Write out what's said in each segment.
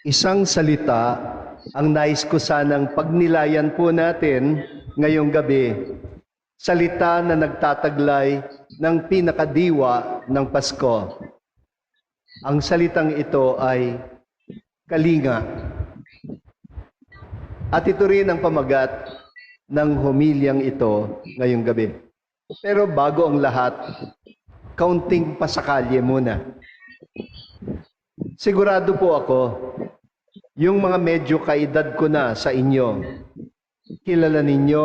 Isang salita ang nais ko sanang pagnilayan po natin ngayong gabi. Salita na nagtataglay ng pinakadiwa ng Pasko. Ang salitang ito ay kalinga. At ito rin ang pamagat ng homilyang ito ngayong gabi. Pero bago ang lahat, kaunting pasakalye muna. Sigurado po ako, yung mga medyo kaedad ko na sa inyo, kilala ninyo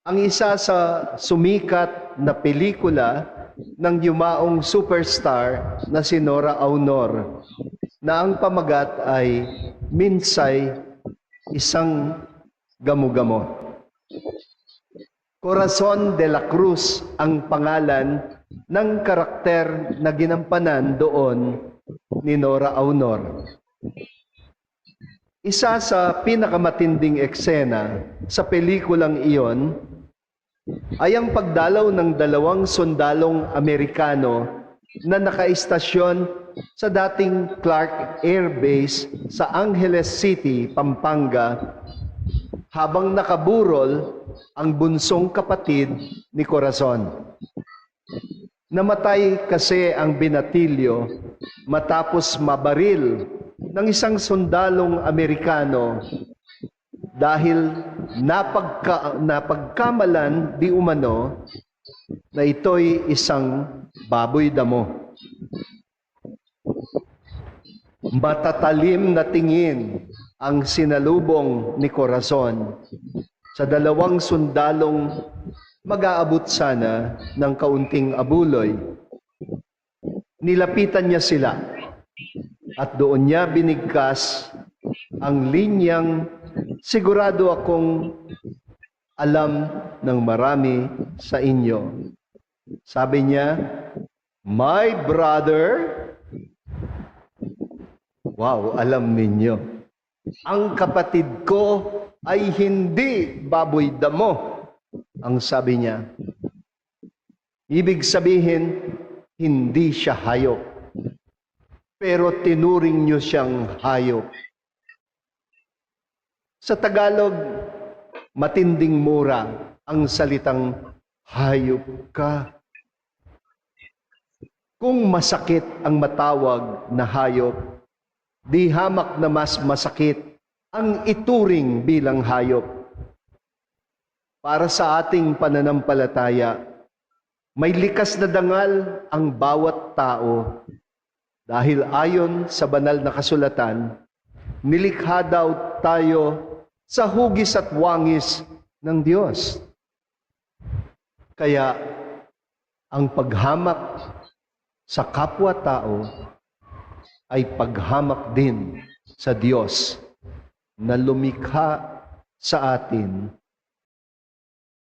ang isa sa sumikat na pelikula ng yumaong superstar na si Nora Aunor, na ang pamagat ay Minsay, Isang Gamo-Gamo. Corazon de la Cruz ang pangalan ng karakter na ginampanan doon ni Nora Aunor. Isa sa pinakamatinding eksena sa pelikulang iyon ay ang pagdalaw ng dalawang sundalong Amerikano na nakaistasyon sa dating Clark Air Base sa Angeles City, Pampanga, habang nakaburol ang bunsong kapatid ni Corazon. Namatay kasi ang binatilyo matapos mabaril ng isang sundalong Amerikano dahil napagkamalan di umano na ito'y isang baboy damo. Matatalim na tingin ang sinalubong ni Corazon sa dalawang sundalong mag-aabot sana ng kaunting abuloy. Nilapitan niya sila at doon niya binigkas ang linyang sigurado akong alam ng marami sa inyo. Sabi niya, "My brother," wow, alam ninyo, "ang kapatid ko ay hindi baboy damo," ang sabi niya. Ibig sabihin, hindi siya hayop. Pero tinuring niyo siyang hayop. Sa Tagalog, matinding mura ang salitang hayop ka. Kung masakit ang matawag na hayop, di hamak na mas masakit ang ituring bilang hayop. Para sa ating pananampalataya, may likas na dangal ang bawat tao. Dahil ayon sa banal na kasulatan, nilikha daw tayo sa hugis at wangis ng Diyos. Kaya ang paghamak sa kapwa-tao ay paghamak din sa Diyos na lumikha sa atin